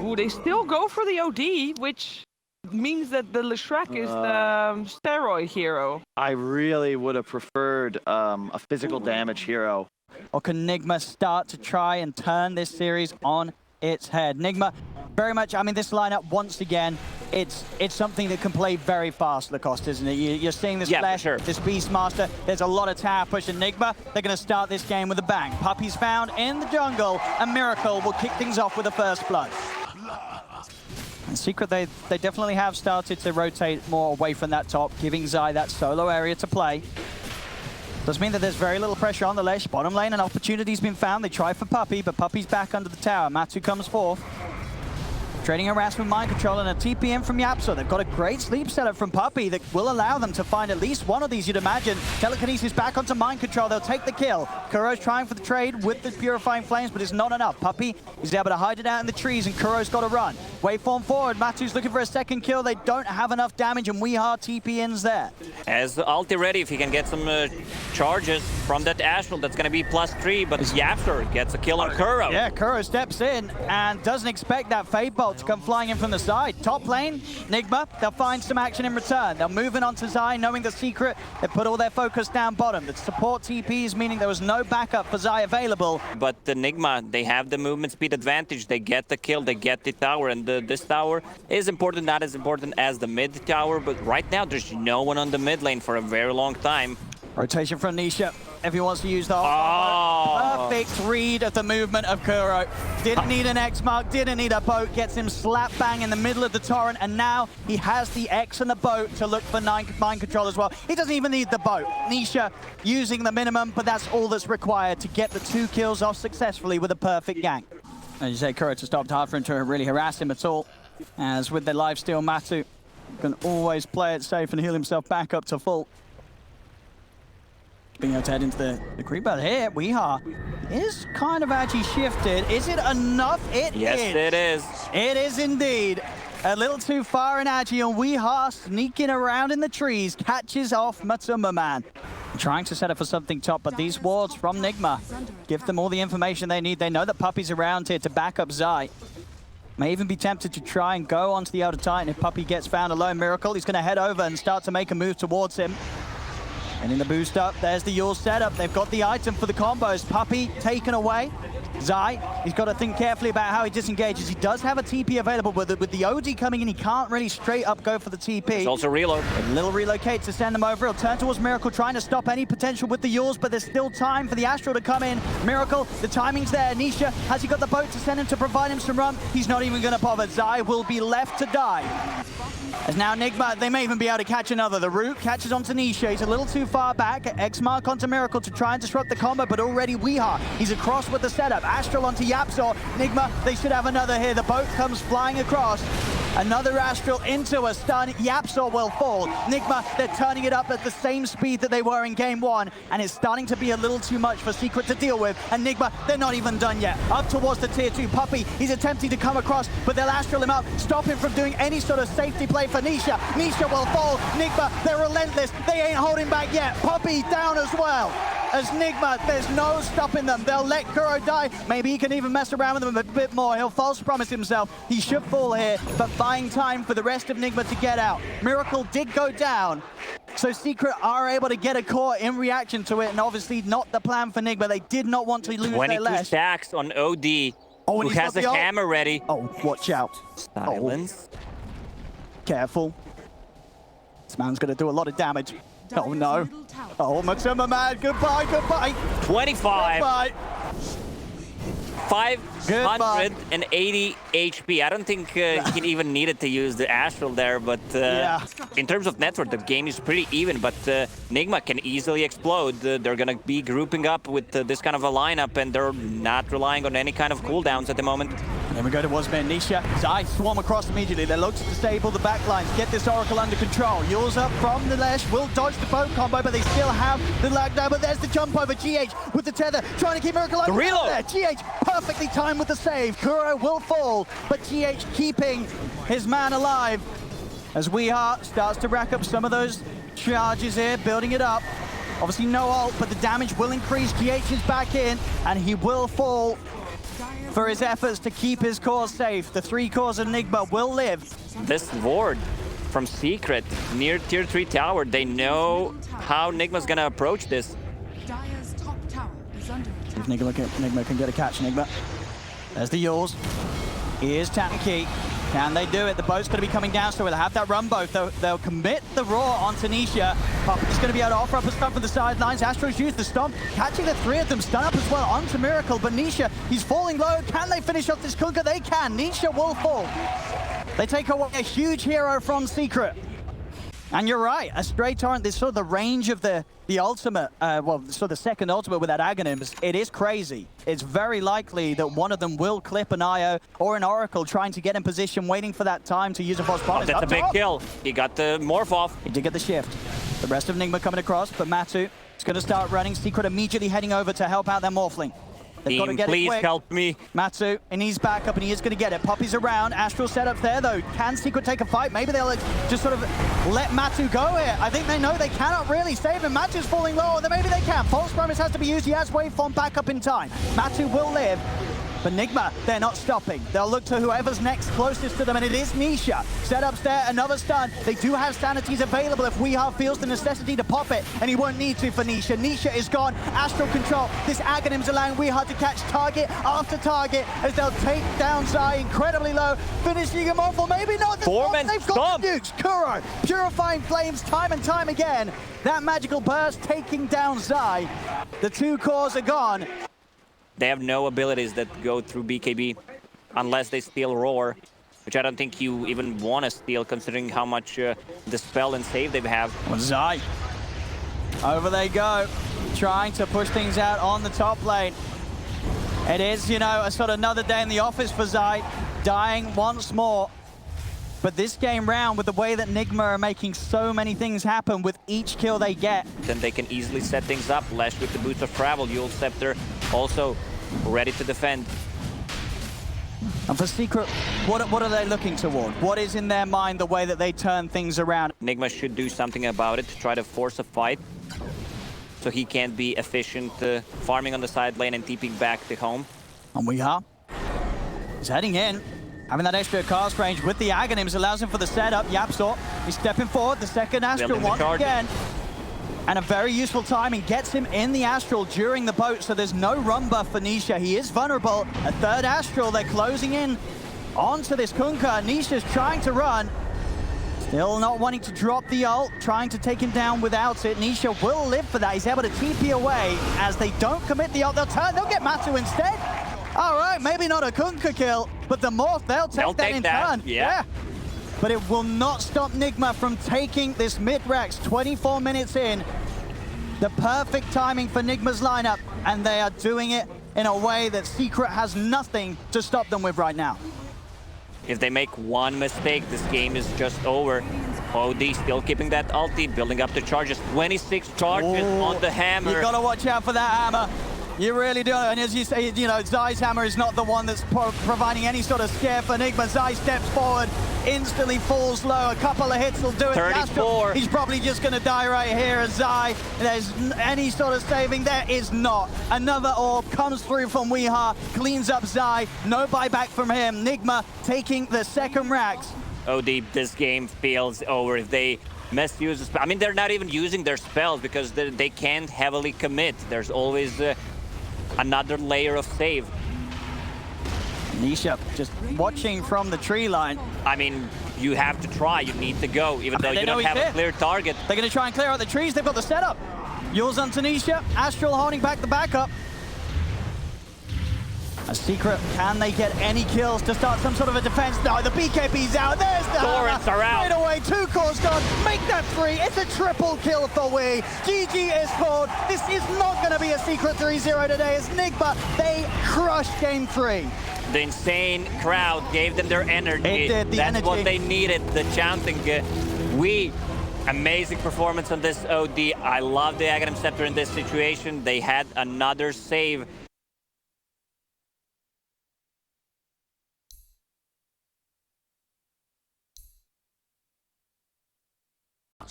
Ooh, they still go for the OD, which means that the Leshrac is the steroid hero. I really would have preferred a physical damage hero. Or can Nigma start to try and turn this series on its head? Nigma, very much, I mean, this lineup, once again, it's something that can play very fast, Lacoste, isn't it? You're seeing this Flash, sure. this Beastmaster. There's a lot of tower push in Nigma. They're going to start this game with a bang. Puppy's found in the jungle, and Miracle will kick things off with the first blood. And Secret, they definitely have started to rotate more away from that top, giving Zai that solo area to play. Does mean that there's very little pressure on the Lesh. Bottom lane, an opportunity's been found. They try for Puppy, but Puppy's back under the tower. Matu comes forth. Trading harassment, mind control, and a TPM from Yapso. They've got a great sleep setup from Puppy that will allow them to find at least one of these, you'd imagine. Telekinesis back onto mind control. They'll take the kill. Kuro's trying for the trade with the Purifying Flames, but it's not enough. Puppy is able to hide it out in the trees, and Kuro's got to run. Waveform forward. Matu's looking for a second kill. They don't have enough damage, and Weehaw TP-ins there. As ulti ready, if he can get some charges from that Astral, that's going to be +3, but Yapster gets a kill on Kuro. Yeah, Kuro steps in and doesn't expect that Fade Bolt to come flying in from the side. Top lane, Nigma, they'll find some action in return. They'll move in onto Zai, knowing the secret. They put all their focus down bottom. The support TPs, meaning there was no backup for Zai available. But the Nigma, they have the movement speed advantage. They get the kill, they get the tower, and this tower is important, not as important as the mid tower, but right now there's no one on the mid lane for a very long time. Rotation from Nisha. If he wants to use the perfect read of the movement of Kuro. Didn't need an X mark, didn't need a boat. Gets him slap bang in the middle of the torrent, and now he has the X and the boat to look for mind control as well. He doesn't even need the boat. Nisha using the minimum, but that's all that's required to get the 2 kills off successfully with a perfect gank. As you say, Kuro just stopped hard for him to really harass him at all. As with the lifesteal, Matu can always play it safe and heal himself back up to full. Being able to head into the creep, but here, Weehaw is kind of actually shifted. Is it enough? It is. Yes, it is. It is indeed. A little too far in Agi, and Weehaw sneaking around in the trees, catches off Matsumba Man. Trying to set up for something top, but these wards from Nigma give them all the information they need. They know that Puppy's around here to back up Zai. May even be tempted to try and go onto the Elder Titan if Puppy gets found alone. Miracle, he's going to head over and start to make a move towards him. And in the boost up, there's the Yule setup. They've got the item for the combos. Puppy taken away. Zai, he's got to think carefully about how he disengages. He does have a TP available, but with the OD coming in, he can't really straight up go for the TP. It's also reload. A little relocate to send them over. He'll turn towards Miracle, trying to stop any potential with the Yules, but there's still time for the Astral to come in. Miracle, the timing's there. Nisha, has he got the boat to send him to provide him some run? He's not even going to bother. Zai will be left to die. As now Nigma, they may even be able to catch another. The root catches onto Nisha. He's a little too far back. X mark onto Miracle to try and disrupt the combo, but already Weehaw. He's across with the setup. Astral onto Yapsor. Nigma, they should have another here. The boat comes flying across. Another Astral into a stun. Yapsor will fall. Nigma, they're turning it up at the same speed that they were in game 1, and it's starting to be a little too much for Secret to deal with. And Nigma, they're not even done yet. Up towards the tier 2 Puppy. He's attempting to come across, but they'll Astral him up, stop him from doing any sort of safety play for Nisha. Nisha will fall. Nigma, they're relentless. They ain't holding back yet. Puppy down as well. As Nigma, there's no stopping them. They'll let Kuro die. Maybe he can even mess around with them a bit more. He'll false promise himself. He should fall here, but buying time for the rest of Nigma to get out. Miracle did go down, so Secret are able to get a core in reaction to it, and obviously not the plan for Nigma. They did not want to lose their 22 stacks on OD, who has the hammer ready. Oh, watch out. Silence. Oh. Careful. This man's going to do a lot of damage. Oh no. Oh, Matsumba Man, goodbye, goodbye. 25. Goodbye. 580 HP. I don't think he even needed to use the Astral there, but yeah. In terms of network, the game is pretty even, but Nigma can easily explode. They're going to be grouping up with this kind of a lineup, and they're not relying on any kind of cooldowns at the moment. Then we go to Wasman. Nisha, Zai swarm across immediately. They look to disable the backlines, get this Oracle under control. Yules up from the Lesh, will dodge the boat combo, but they still have the lag down. But there's the jump over. GH with the tether, trying to keep Miracle alive. The reload! There. GH perfectly timed with the save. Kuro will fall, but GH keeping his man alive. As Weehaw starts to rack up some of those charges here, building it up. Obviously no ult, but the damage will increase. GH is back in, and he will fall. for his efforts to keep his cores safe. The 3 cores of Nigma will live. This ward from Secret near tier 3 tower, they know how Nigma's gonna approach this. Dire's top tower is under attack. If Nigma can get a catch, Nigma. There's the Yules. Here's Tanky. Can they do it? The boat's going to be coming down, so they'll have that run boat. They'll commit the Roar onto Nisha. Poppy's going to be able to offer up a stun from the sidelines. Astro's used the stomp, catching the 3 of them. Stun up as well onto Miracle, but Nisha, he's falling low. Can they finish off this Kunkka? They can. Nisha will fall. They take away a huge hero from Secret. And you're right, a stray torrent, this sort of the range of the ultimate, well, sort of the second ultimate with that Aghanims, it is crazy. It's very likely that one of them will clip an IO or an Oracle trying to get in position, waiting for that time to use a false promise. That's a big kill. He got the morph off. He did get the shift. The rest of Nigma coming across, but Matu is going to start running. Secret immediately heading over to help out their Morphling. They've got to Team, get it please quick. help me. Matsu, and he's back up, and he is going to get it. Poppy's around. Astral setups there, though. Can Secret take a fight? Maybe they'll just sort of let Matsu go here. I think they know they cannot really save him. Matu's falling low, then maybe they can. False Promise has to be used. He has Waveform back up in time. Matu will live. But Nigma, they're not stopping. They'll look to whoever's next closest to them, and it is Nisha. Setups there, another stun. They do have sanities available if Weehaw feels the necessity to pop it, and he won't need to for Nisha. Nisha is gone. Astral control. This Aghanim's allowing Weehaw to catch target after target as they'll take down Zai incredibly low, finishing him off, or maybe not. Foreman, they've got the nukes. Kuro, purifying flames time and time again. That magical burst taking down Zai. The 2 cores are gone. They have no abilities that go through BKB unless they steal Roar, which I don't think you even want to steal considering how much Dispel and Save they have. Zai. Over they go, trying to push things out on the top lane. It is, you know, a sort of another day in the office for Zai, dying once more. But this game round, with the way that Nigma are making so many things happen with each kill they get. Then they can easily set things up. Lash with the boost of travel. Yule Scepter also ready to defend. And for Secret, what are they looking toward? What is in their mind the way that they turn things around? Nigma should do something about it, try to force a fight so he can't be efficient farming on the side lane and TPing back to home. And Weehaw is heading in. Having that extra cast range with the Aghanims allows him for the setup. Yapsor, he's stepping forward. The second Astral once again. And a very useful timing gets him in the Astral during the boat, so there's no run buff for Nisha. He is vulnerable. A third Astral, they're closing in onto this Kunkka. Nisha's trying to run. Still not wanting to drop the ult, trying to take him down without it. Nisha will live for that. He's able to TP away. As they don't commit the ult, they'll get Matu instead. All right, maybe not a Kunkka kill, but the Morph, they'll take in turn. Yeah. But it will not stop Nigma from taking this mid-Rex 24 minutes in. The perfect timing for Nigma's lineup, and they are doing it in a way that Secret has nothing to stop them with right now. If they make one mistake, this game is just over. OD still keeping that ulti, building up the charges. 26 charges on the hammer. You gotta watch out for that hammer. You really do, and as you say, you know, Zai's hammer is not the one that's providing any sort of scare for Nigma. Zai steps forward, instantly falls low. A couple of hits will do it. 34. He's probably just going to die right here as Zai. There's any sort of saving. There is not. Another orb comes through from Weehaw, cleans up Zai. No buyback from him. Nigma taking the second racks. OD, this game feels over. If they misuse the spell, I mean, they're not even using their spells because they can't heavily commit. There's always another layer of save. Nisha just watching from the tree line. I mean, you have to try. You need to go, even though you don't have a clear target. They're going to try and clear out the trees. They've got the setup. Yules onto Nisha. Astral holding back the backup. A Secret, can they get any kills to start some sort of a defense? No, the BKB's out. There's the Torrents are out. Straight away, 2 cores gone. Make that 3. It's a triple kill for Wii. GG is called. This is not going to be a Secret 3-0 today. It's Nigma. They crushed game 3. The insane crowd gave them their energy. It did, the energy. That's what they needed, the chanting. Amazing performance on this OD. I love the Aghanim Scepter in this situation. They had another save.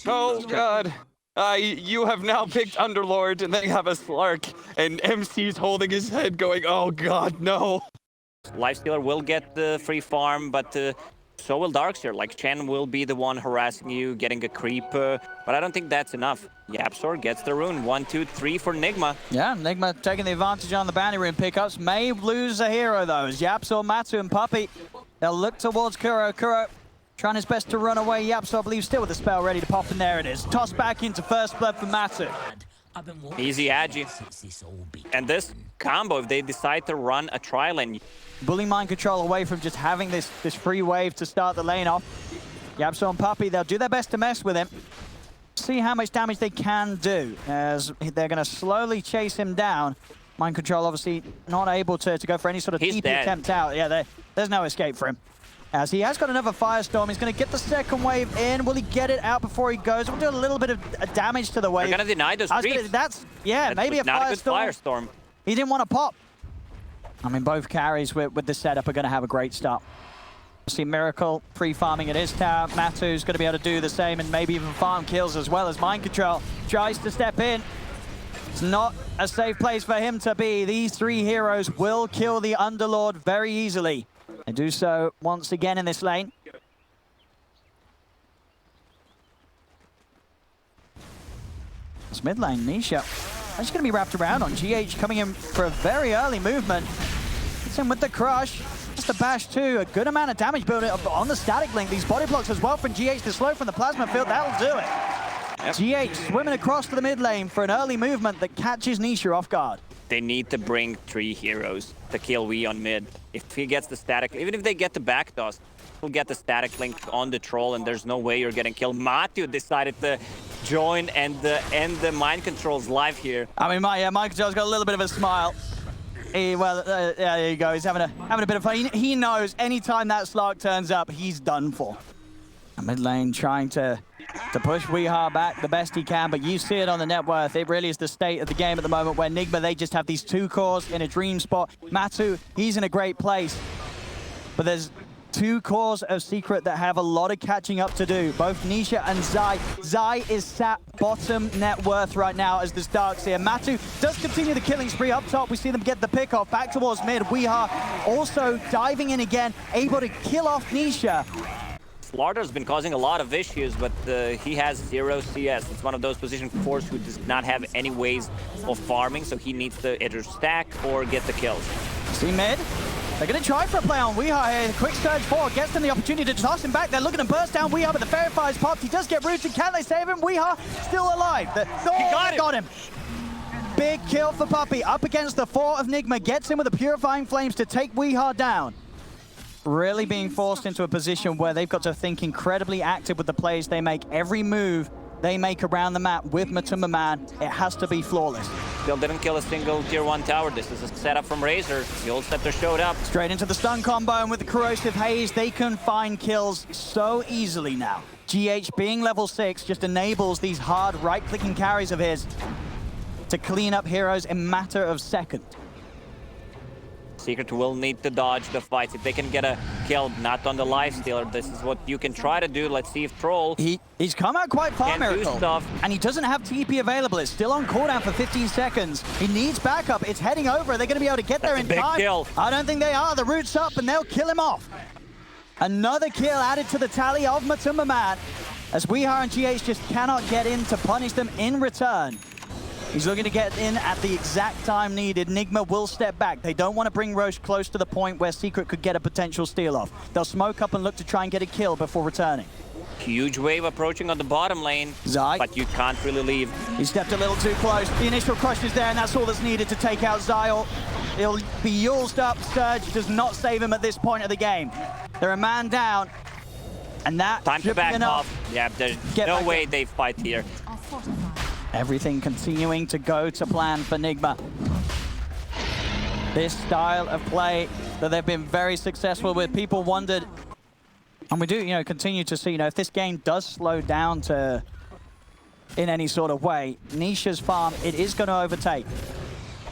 Oh god. You have now picked Underlord, and they have a Slark, and MC's holding his head going, oh god, no. Lifestealer will get the free farm, but so will Darkseer. Like, Chen will be the one harassing you, getting a creep, but I don't think that's enough. YapzOr gets the rune. 1, 2, 3 for Nigma. Yeah, Nigma taking the advantage on the bounty rune pickups. May lose a hero, though, as YapzOr, Matu, and Puppey, they'll look towards Kuro. Kuro trying his best to run away. YapzOr, I believe, still with the spell ready to pop, and there it is. Tossed back into first blood for Matu. Easy Agi. And this combo, if they decide to run a tri-lane, Bully mind control away from just having this free wave to start the lane off. YapzOr and Puppey, they'll do their best to mess with him. See how much damage they can do, as they're going to slowly chase him down. Mind control obviously not able to go for any sort of TP attempt out. Yeah, there's no escape for him. As he has got another Firestorm, he's going to get the second wave in. Will he get it out before he goes? We'll do a little bit of damage to the wave. They're going to deny those creeps. Maybe a not a good Firestorm. He didn't want to pop. I mean, both carries with the setup are going to have a great start. See Miracle pre-farming at his tower. Matu's going to be able to do the same and maybe even farm kills as well as Mind Control tries to step in. It's not a safe place for him to be. These three heroes will kill the Underlord very easily. They do so once again in this lane. This mid lane, Nisha. That's going to be wrapped around on GH coming in for a very early movement. It's in with the crush. Just a bash too. A good amount of damage building on the static link. These body blocks as well from GH to slow from the plasma field. That'll do it. Yep. GH swimming across to the mid lane for an early movement that catches Nisha off guard. They need to bring 3 heroes to kill Wee on mid. If he gets the static, even if they get the back toss, he'll get the static link on the troll and there's no way you're getting killed. Matu decided to join and end the mind control's live here. I mean, mind control's got a little bit of a smile. Yeah, there you go. He's having a bit of fun. He knows anytime that Slark turns up, he's done for. Mid lane trying to push Weehaw back the best he can, but you see it on the net worth. It really is the state of the game at the moment where Nigma, they just have these 2 cores in a dream spot. Matu, he's in a great place, but there's 2 cores of Secret that have a lot of catching up to do. Both Nisha and Zai. Zai is sat bottom net worth right now as this Darkseer. Matu does continue the killing spree up top. We see them get the pick off back towards mid. Weehaw also diving in again, able to kill off Nisha. Slardar's been causing a lot of issues, but he has 0 CS. It's one of those position 4s who does not have any ways of farming, so he needs to either stack or get the kills. See mid? They're going to try for a play on Weehaw here. Quick surge forward gets them the opportunity to toss him back. They're looking to burst down Weehaw, but the Fairy Fire's popped. He does get rooted. Can they save him? Weehaw still alive. Got him. Big kill for Puppey. Up against the 4 of Nigma. Gets him with the Purifying Flames to take Weehaw down. Really being forced into a position where they've got to think incredibly active with the plays they make. Every move they make around the map with Matumba Man, it has to be flawless. Still didn't kill a single tier 1 tower. This is a setup from Razor. The Old Scepter showed up. Straight into the stun combo, and with the Corrosive Haze, they can find kills so easily now. GH being level 6 just enables these hard right-clicking carries of his to clean up heroes in a matter of seconds. Secret will need to dodge the fights. If they can get a kill, not on the Lifestealer, this is what you can try to do. Let's see if Troll He's come out quite far, Miracle. And he doesn't have TP available. It's still on cooldown for 15 seconds. He needs backup. It's heading over. Are they going to be able to get there in time? Kill. I don't think they are. The root's up, and they'll kill him off. Another kill added to the tally of Matumba Man, as Weehaw and GH just cannot get in to punish them in return. He's looking to get in at the exact time needed. Nigma will step back. They don't want to bring Roche close to the point where Secret could get a potential steal off. They'll smoke up and look to try and get a kill before returning. Huge wave approaching on the bottom lane, Zai. but you can't really leave. He stepped a little too close. The initial crush is there, and that's all that's needed to take out Zai. He'll be used up. Surge does not save him at this point of the game. They're a man down, and that time to back off. Yeah, there's no way they fight here. Everything continuing to go to plan for Nigma. This style of play that they've been very successful with. People wondered, and we do, continue to see, if this game does slow down in any sort of way, Nisha's farm, it is going to overtake.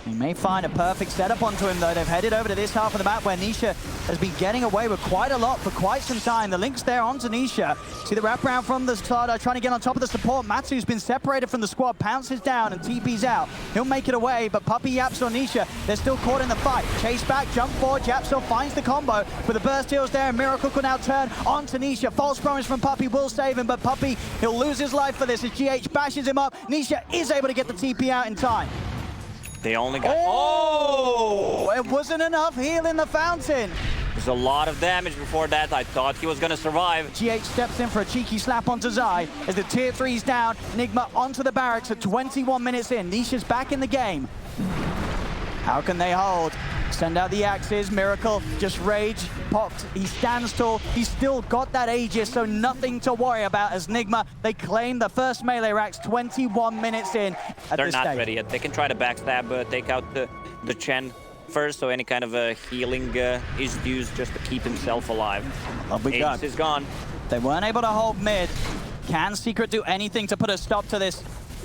He may find a perfect setup onto him, though. They've headed over to this half of the map where Nisha has been getting away with quite a lot for quite some time. The link's there onto Nisha. See the wraparound from the side, trying to get on top of the support. Matsu's been separated from the squad, pounces down and TP's out. He'll make it away, but Puppey, Yapso, Nisha, they're still caught in the fight. Chase back, jump forward, Yapso finds the combo, but the burst heals there, and Miracle can now turn onto Nisha. False promise from Puppey will save him, but Puppey, he'll lose his life for this as GH bashes him up. Nisha is able to get the TP out in time. They only got... Oh! It wasn't enough heal in the fountain. There's a lot of damage before that. I thought he was gonna survive. GH steps in for a cheeky slap onto Zai as the tier 3's down. Nigma onto the barracks at 21 minutes in. Nisha's back in the game. How can they hold? Send out the axes. Miracle just rage popped. He stands tall. He's still got that Aegis, so nothing to worry about as Nigma, they claim the first melee racks 21 minutes in. They're not ready yet. They can try to backstab, take out the Chen first, so any kind of a healing is used just to keep himself alive. Aegis is gone. They weren't able to hold mid. Can Secret do anything to put a stop to this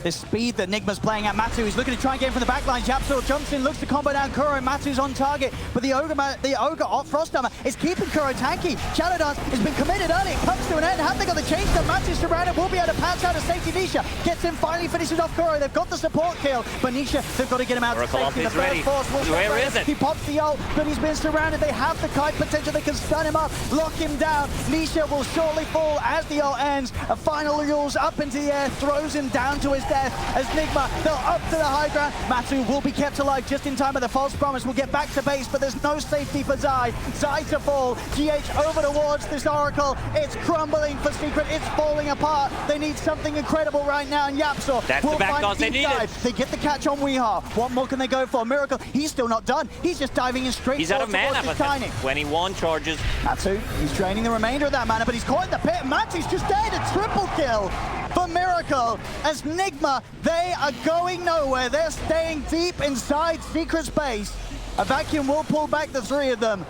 speed that Nigma's playing at? Matu is looking to try and get in from the back line. Japsor jumps in, looks to combo down Kuro, and Matu's on target. But the Ogre off Frost Armor is keeping Kuro tanky. Shadow Dance has been committed early. It comes to an end. Have they got the change done? Matu's surrounded. Will be able to pounce out a safety. Nisha gets in, finally finishes off Kuro. They've got the support kill, but Nisha, they've got to get him out to safety. The first force will Where is it? He pops the ult, but he's been surrounded. They have the kite potential. They can stun him up, lock him down. Nisha will surely fall as the ult ends. A final Yules up into the air, throws him down to his death as Nigma, they'll up to the high ground. Matu will be kept alive just in time, but the false promise will get back to base, but there's no safety for Zai. Zai to fall. GH over towards this Oracle. It's crumbling for Secret. It's falling apart. They need something incredible right now, and Yapsor will find a deep dive. They get the catch on Weeha. What more can they go for? Miracle, he's still not done. He's just diving in straight He's out of mana, but 21 charges. Matu, he's draining the remainder of that mana, but he's caught in the pit. Matu's just dead. A triple kill for Miracle as Nigma, they are going nowhere. They're staying deep inside Secret's base. A vacuum will pull back the three of them,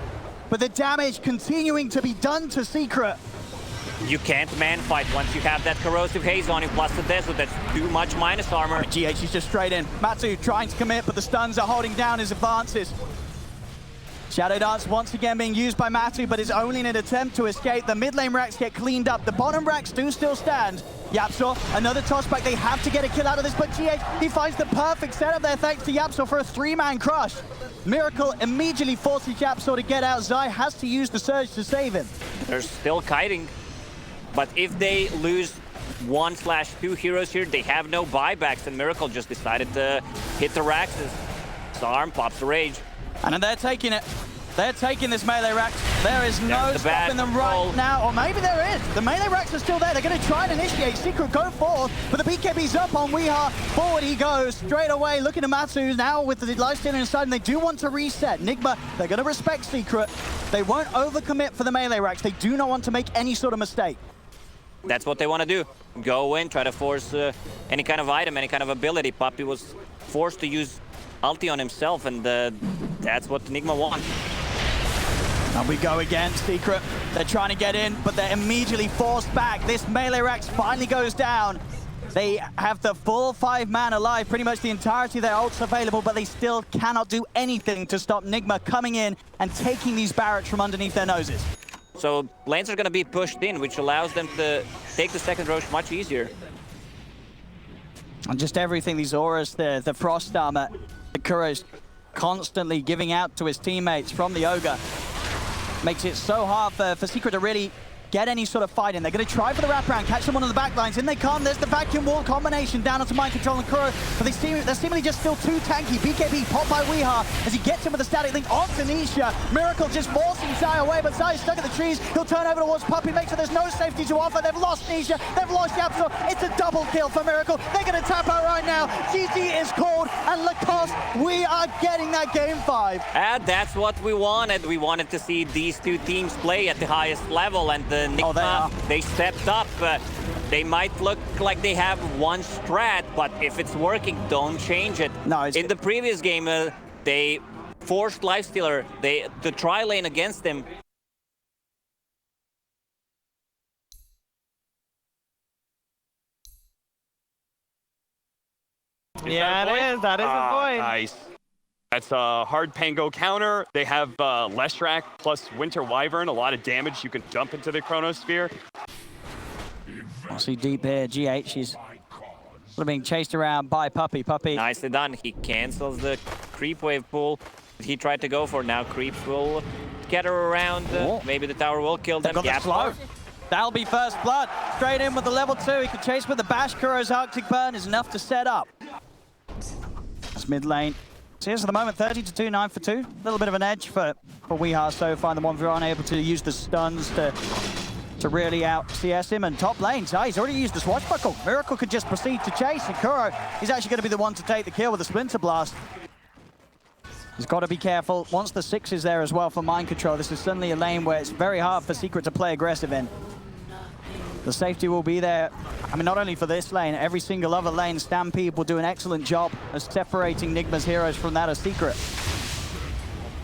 but the damage continuing to be done to Secret. You can't man fight once you have that corrosive haze on you, plus the desert. That's too much minus armor. GH is just straight in. Matu trying to commit, but the stuns are holding down his advances. Shadow Dance once again being used by Matu, but is only in an attempt to escape. The mid lane racks get cleaned up. The bottom racks do still stand. Yapsor, another toss back. They have to get a kill out of this, but GH, he finds the perfect setup there thanks to Yapsor for a 3-man crush. Miracle immediately forces Yapsor to get out. Zai has to use the surge to save him. They're still kiting, but if they lose 1/2 heroes here, they have no buybacks, and Miracle just decided to hit the racks. Arm pops the rage. And they're taking it. They're taking this melee rack. There is no stopping them right now. Or maybe there is. The melee racks are still there. They're going to try and initiate. Secret go forth, but the BKB's up on Weeha. Forward he goes. Straight away, looking at Matsu now with the lifesteal inside, and they do want to reset. Nigma, they're going to respect Secret. They won't overcommit for the melee racks. They do not want to make any sort of mistake. That's what they want to do. Go in, try to force any kind of item, any kind of ability. Puppey was forced to use ulti on himself, and that's what Nigma wants. And we go again, Secret. They're trying to get in, but they're immediately forced back. This melee Rex finally goes down. They have the full 5-man alive, pretty much the entirety of their ults available, but they still cannot do anything to stop Nigma coming in and taking these barracks from underneath their noses. So lanes are going to be pushed in, which allows them to take the second Roche much easier. And just everything, these auras, the Frost Armor, the Kuro's constantly giving out to his teammates from the Ogre. Makes it so hard for Secret to really get any sort of fight in. They're going to try for the wraparound, catch someone on the back lines. In they come. There's the vacuum wall combination down onto Mind Control and Kuro. But they're seemingly just still too tanky. BKB popped by Weeha as he gets him with the static link onto Nisha. Miracle just forcing Zai away, but Zai is stuck in the trees. He'll turn over towards Puppey, make sure there's no safety to offer. They've lost Nisha. They've lost Yapsor. It's a double kill for Miracle. They're going to tap out right now. GG is called, and Lacoste, we are getting that game 5. And that's what we wanted. We wanted to see these two teams play at the highest level, and the Nigma, they stepped up. They might look like they have one strat, but if it's working, don't change it. No, in the previous game, they forced Lifestealer, the tri-lane against them. Yeah, it is. That is a void. Nice. That's a hard Pango counter. They have Leshrac plus Winter Wyvern, a lot of damage. You can jump into the Chronosphere. I see deep here. GH, she's sort of being chased around by Puppey. Puppey. Nicely done. He cancels the creep wave pool he tried to go for. Now creeps will scatter around. Maybe the tower will kill them. Got the slow. That'll be first blood. Straight in with the level 2. He can chase with the bash. Kuro's Arctic Burn is enough to set up. That's mid lane. So here's for the moment 30-2, 9 for 2. A little bit of an edge for Weehaw so far. The one who aren't able to use the stuns to really out CS him. And top lane, he's already used the swashbuckle. Miracle could just proceed to chase, and Kuro, he's actually going to be the one to take the kill with the Splinter Blast. He's got to be careful. Once the 6 is there as well for mind control, this is suddenly a lane where it's very hard for Secret to play aggressive in. The safety will be there. I mean, not only for this lane, every single other lane, Stampede will do an excellent job of separating Nigma's heroes from that of Secret.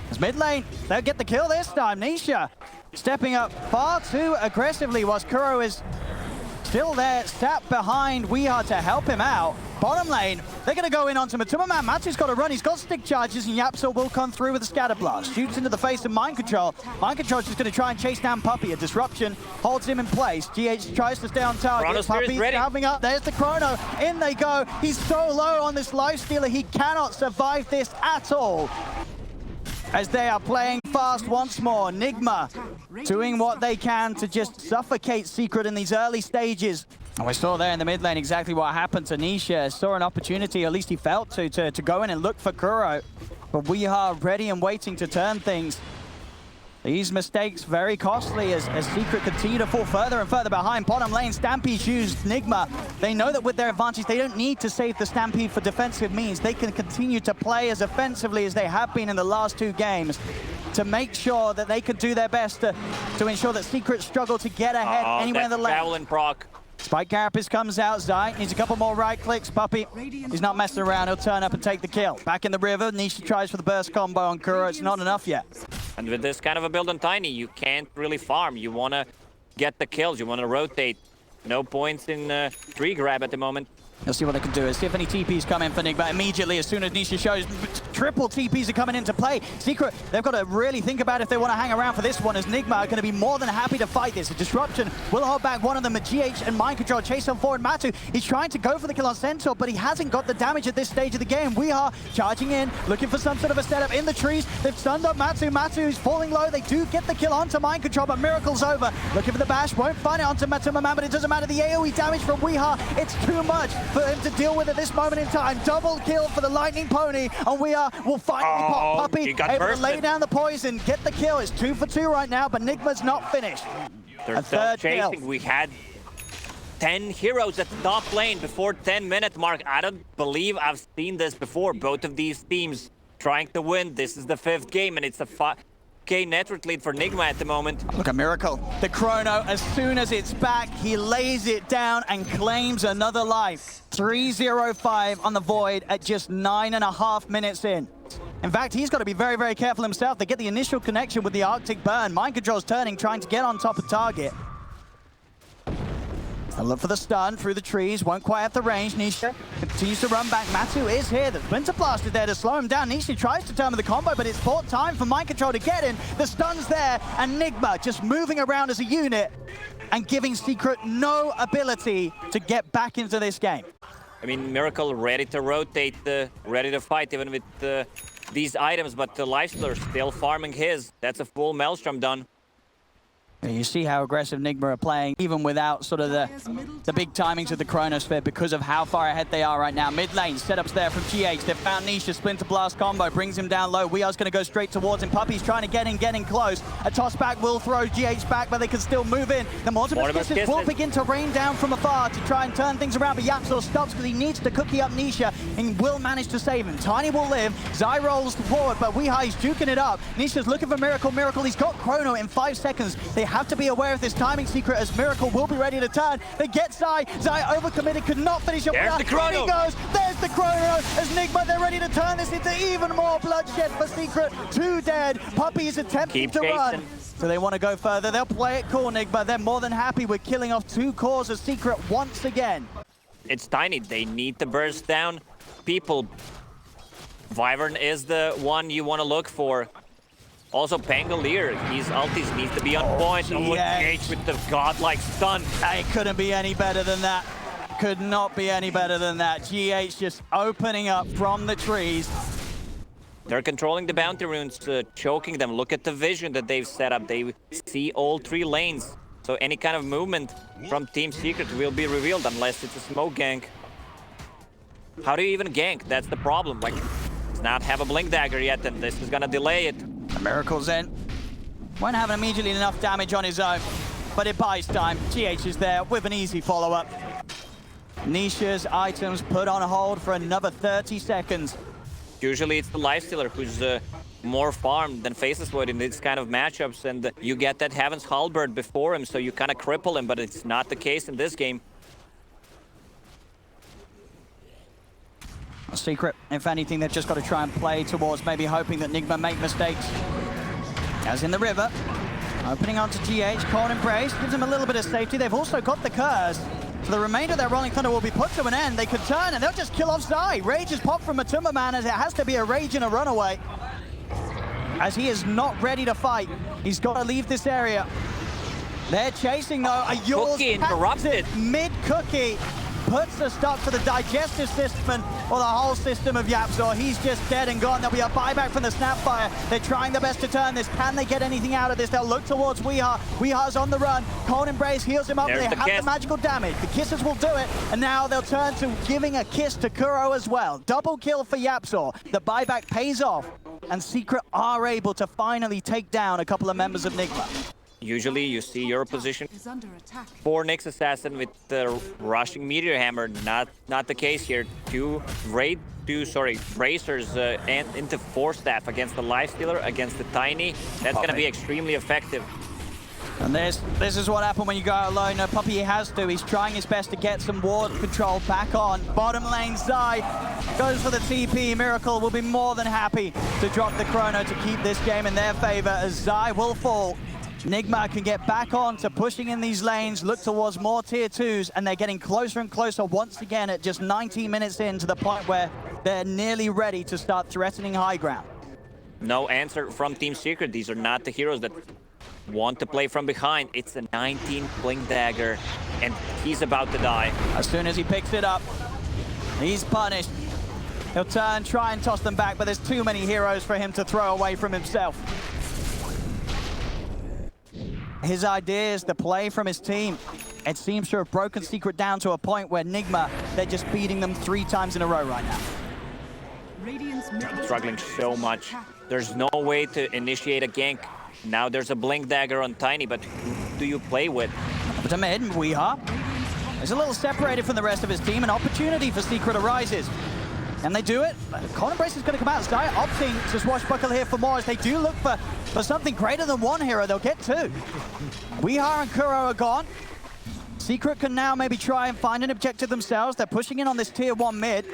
It's mid lane. They'll get the kill this time. Nisha stepping up far too aggressively whilst Kuro is still there, sat behind Weehaw to help him out. Bottom lane, they're going to go in onto Matuma. Man, Matu's got to run. He's got stick charges, and Yapsel will come through with a scatter blast. Shoots into the face of Mind Control. Mind Control's just going to try and chase down Puppey. A disruption holds him in place. GH tries to stay on target. Puppey's coming up. There's the Chrono. In they go. He's so low on this Lifestealer, he cannot survive this at all. As they are playing fast once more. Nigma doing what they can to just suffocate Secret in these early stages. And we saw there in the mid lane exactly what happened to Nisha. Saw an opportunity, at least he felt to go in and look for Kuro. But we are ready and waiting to turn things. These mistakes very costly as Secret continue to fall further and further behind. Bottom lane, Stampede used Nigma. They know that with their advantage, they don't need to save the Stampede for defensive means. They can continue to play as offensively as they have been in the last 2 games to make sure that they can do their best to ensure that Secret struggle to get ahead anywhere in the lane. Javelin proc. Spike Carapace comes out. Zai needs a couple more right clicks. Puppey, he's not messing around. He'll turn up and take the kill. Back in the river, Nisha tries for the burst combo on Kuro. It's not enough yet. And with this kind of a build on Tiny, you can't really farm. You want to get the kills. You want to rotate. No points in tree grab at the moment. Let's see what they can do. Let's see if any TPs come in for Nigma immediately as soon as Nisha shows. Triple TPs are coming into play. Secret, they've got to really think about if they want to hang around for this one, as Nigma are going to be more than happy to fight this. A disruption will hold back one of them, GH and Mind Control chase on forward. Matu, he's trying to go for the kill on Centaur, but he hasn't got the damage at this stage of the game. We are charging in, looking for some sort of a setup in the trees. They've stunned up Matu. Matu's falling low. They do get the kill onto Mind Control, but Miracle's over. Looking for the bash, won't find it onto Matuma Man, but it doesn't matter. The AoE damage from Weehaw, it's too much for him to deal with at this moment in time. Double kill for the Lightning Pony, and Weehaw will finally pop Puppey, able to lay down the poison, get the kill. It's 2 for 2 right now, but Nigma's not finished. They're still chasing. We had 10 heroes at the top lane before 10-minute mark. I don't believe I've seen this before. Both of these teams trying to win. This is the 5th game, and it's a 5K network lead for Nigma at the moment. Look at Miracle. The Chrono, as soon as it's back, he lays it down and claims another life. 3-0-5 on the Void at just 9.5 minutes in. In fact, he's got to be very, very careful himself. They get the initial connection with the Arctic Burn. Mind Control's turning, trying to get on top of target. They'll look for the stun through the trees. Won't quite have the range. Nisha continues to run back. Matu is here. The Splinter Blast is there to slow him down. Nisha tries to turn with the combo, but it's bought time for Mind Control to get in. The stun's there, and Nigma just moving around as a unit and giving Secret no ability to get back into this game. I mean, Miracle ready to rotate, ready to fight even with these items, but the Lifestealer still farming his. That's a full Maelstrom done. You see how aggressive Nigma are playing, even without sort of the big timings of the Chronosphere because of how far ahead they are right now. Mid lane, setups there from GH. They've found Nisha, Splinter Blast combo, brings him down low. Weeha's going to go straight towards him. Puppey's trying to get in close. A toss back will throw GH back, but they can still move in. The Mortimer's Kisses will begin to rain down from afar to try and turn things around, but Yapsel stops because he needs to cookie up Nisha and will manage to save him. Tiny will live. Zai rolls forward, but Weeha is juking it up. Nisha's looking for Miracle. Miracle, he's got Chrono in 5 seconds. They have to be aware of this timing secret as Miracle will be ready to turn. They get Zai. Zai overcommitted, could not finish up. There's the Chrono. He goes. There's the Chrono as Nigma, they're ready to turn this into even more bloodshed for Secret. 2 dead. Puppey is attempting to run. So they want to go further. They'll play it cool, Nigma. They're more than happy with killing off 2 cores of Secret once again. It's Tiny. They need to burst down people. Wyvern is the one you want to look for. Also, Pangolier, his ultis needs to be on point. Oh, GH with the godlike stun. It couldn't be any better than that. Could not be any better than that. GH just opening up from the trees. They're controlling the bounty runes, choking them. Look at the vision that they've set up. They see all 3 lanes. So any kind of movement from Team Secret will be revealed unless it's a smoke gank. How do you even gank? That's the problem. Like, does not have a blink dagger yet, and this is gonna delay it. Miracle's in. Won't have immediately enough damage on his own, but it buys time. GH is there with an easy follow-up. Nisha's items put on hold for another 30 seconds. Usually it's the Lifestealer who's more farmed than Faceless Void in these kind of matchups, and you get that Heaven's Halberd before him, so you kind of cripple him, but it's not the case in this game. Secret, if anything, they've just got to try and play towards maybe hoping that Nigma make mistakes. As in the river, opening onto GH, Cold Embrace, gives him a little bit of safety. They've also got the curse. So the remainder of their Rolling Thunder will be put to an end. They could turn and they'll just kill off Zai. Rage is popped from Matumba Man as it has to be a Rage and a runaway. As he is not ready to fight. He's got to leave this area. They're chasing though. A Yours Cookie interrupted. Mid-Cookie puts a stop to the digestive system or the whole system of Yapzor. He's just dead and gone. There'll be a buyback from the Snapfire. They're trying their best to turn this. Can they get anything out of this? They'll look towards Weehaw. Weehaw's on the run. Cold Embrace heals him up. There's they the have kiss. the magical damage. The kisses will do it. And now they'll turn to giving a kiss to Kuro as well. Double kill for Yapzor. The buyback pays off. And Secret are able to finally take down a couple of members of Nigma. Usually you see your position Is under attack. for Nyx Assassin with the rushing Meteor Hammer. Not the case here. Two bracers and into 4-staff against the Lifestealer, against the Tiny. That's going to be extremely effective. And this is what happened when you go out alone. Puppy has to. He's trying his best to get some ward control back on. Bottom lane, Zai goes for the TP. Miracle will be more than happy to drop the chrono to keep this game in their favor as Zai will fall. Nigma can get back on to pushing in these lanes, look towards more tier 2s, and they're getting closer and closer once again at just 19 minutes in, to the point where they're nearly ready to start threatening high ground. No answer from Team Secret. These are not the heroes that want to play from behind. It's a 19 Blink Dagger, and he's about to die. As soon as he picks it up, he's punished. He'll turn, try and toss them back, but there's too many heroes for him to throw away from himself. His idea is to play from his team. It seems to have broken Secret down to a point where Nigma, they're just beating them 3 times in a row right now. Radiant's middle Struggling so much. There's no way to initiate a gank. Now there's a Blink Dagger on Tiny, but who do you play with? But to mid, Weehaw is a little separated from the rest of his team. An opportunity for Secret arises. And they do it. Cold Embrace is going to come out. Zai opting to swashbuckle here for more as they do look for something greater than one hero. They'll get 2. Weehaw and Kuro are gone. Secret can now maybe try and find an objective themselves. They're pushing in on this tier 1 mid.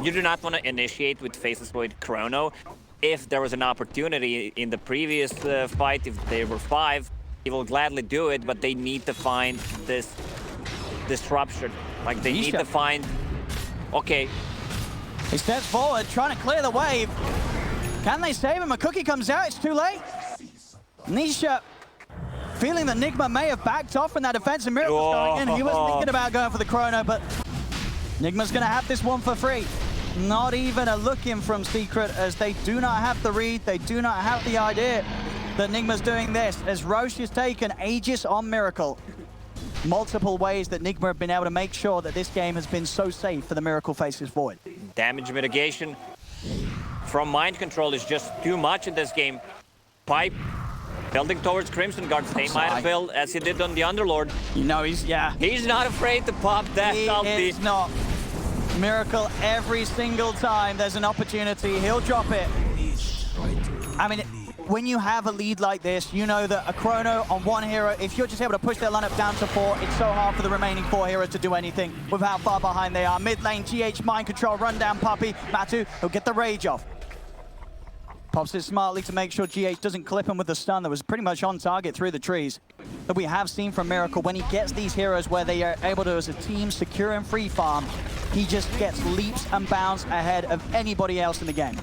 You do not want to initiate with Faceless Void Chrono. If there was an opportunity in the previous fight, if they were 5, he will gladly do it, but they need to find this disruption. Like, they need to find... Okay. He steps forward, trying to clear the wave. Can they save him? A cookie comes out, it's too late. Nisha, feeling that Nigma may have backed off from that defensive Miracle going in. He was thinking about going for the chrono, but Nigma's gonna have this one for free. Not even a look in from Secret, as they do not have the read, they do not have the idea that Nigma's doing this, as Roche has taken Aegis on Miracle. Multiple ways that Nigma have been able to make sure that this game has been so safe for the Miracle Faces Void. Damage mitigation from Mind Control is just too much in this game. Pipe building towards Crimson Guards. They might have built as he did on the Underlord. You know, he's not afraid to pop that ulti. He is not. Miracle, every single time there's an opportunity, he'll drop it. I mean, when you have a lead like this, you know that a chrono on one hero, if you're just able to push their lineup down to 4, it's so hard for the remaining 4 heroes to do anything with how far behind they are. Mid lane, GH, Mind Control, run down Puppy. Matu, he'll get the rage off. Pops it smartly to make sure GH doesn't clip him with the stun that was pretty much on target through the trees. That we have seen from Miracle when he gets these heroes where they are able to, as a team, secure and free farm, he just gets leaps and bounds ahead of anybody else in the game.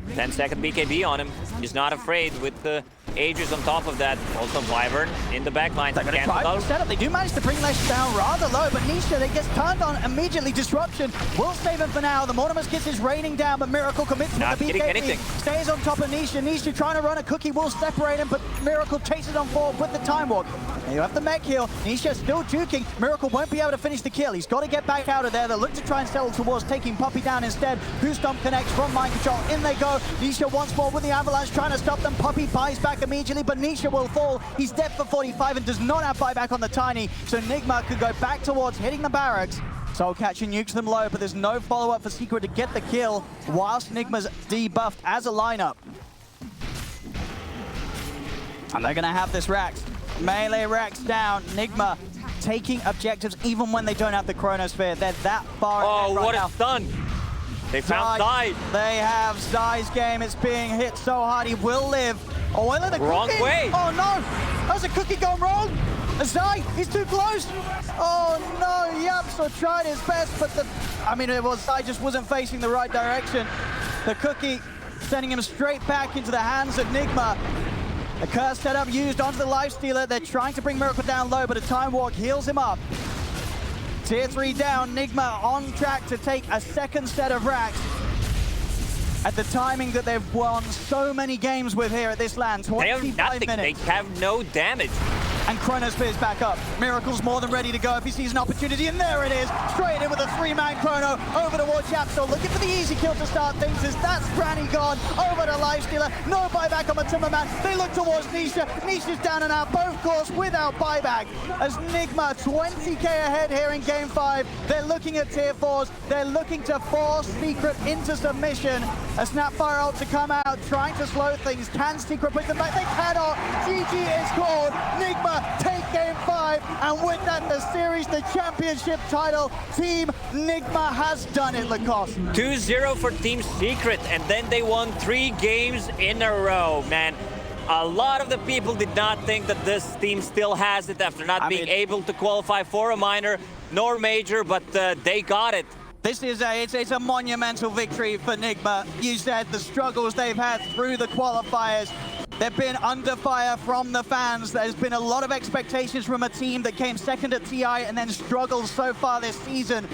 10-second BKB on him. He's not afraid with the Aegis on top of that. Also Wyvern in the backline. They're going to try the setup. They do manage to bring Lesh down rather low, but Nisha, they gets turned on immediately. Disruption will save him for now. The Mortimer's Kiss is raining down, but Miracle commits Not with the getting BKB. anything. Stays on top of Nisha. Nisha trying to run a cookie will separate him, but Miracle chases on forward with the Time Walk. There you have the mech heal. Nisha still juking. Miracle won't be able to finish the kill. He's got to get back out of there. They look to try and settle towards taking Puppey down instead. Who Stomp connects from mind control. In they go. Nisha once more with the Avalanche trying to stop them. Puppey buys back immediately, but Nisha will fall. He's dead for 45 and does not have buyback on the Tiny, so Nigma could go back towards hitting the barracks. Soul Catcher nukes them low, but there's no follow-up for Secret to get the kill, whilst Nigma's debuffed as a lineup. And they're going to have this Rax. Melee Rax down. Nigma taking objectives even when they don't have the Chronosphere. They're that far ahead right what now. a stun! They found Zai. They have Zai's game. It's being hit so hard. He will live. Oh, well, the Wrong cookie. way. Oh, no. Has a cookie gone wrong? Zai, he's too close. Oh, no. Yapso tried his best, but Zai just wasn't facing the right direction. The cookie sending him straight back into the hands of Nigma. The curse setup used onto the Lifestealer. They're trying to bring Miracle down low, but a Time Walk heals him up. Tier 3 down, Nigma on track to take a second set of racks. At the timing that they've won so many games with here at this land, 25 They have nothing. minutes. They have no damage. And Chronosphere's back up. Miracle's more than ready to go if he sees an opportunity, and there it is. Straight in with a 3-man Chrono over towards Yapso. Looking for the easy kill to start things as that's Granny gone. Over to Lifestealer. No buyback on the Timberman. They look towards Nisha. Nisha's down and out, both course without buyback. As Nigma 20k ahead here in game 5. They're looking at tier 4s. They're looking to force Secret into submission. A Snapfire ult to come out, trying to slow things. Can Secret put them back? They cannot. GG is called. Nigma take game 5, and with that, the series, the championship title. Team Nigma has done it, Lacoste. 2-0 for Team Secret, and then they won 3 games in a row, man. A lot of the people did not think that this team still has it after not being able to qualify for a minor nor major, but they got it. This is it's a monumental victory for Nigma. You said the struggles they've had through the qualifiers. They've been under fire from the fans. There's been a lot of expectations from a team that came second at TI and then struggled so far this season.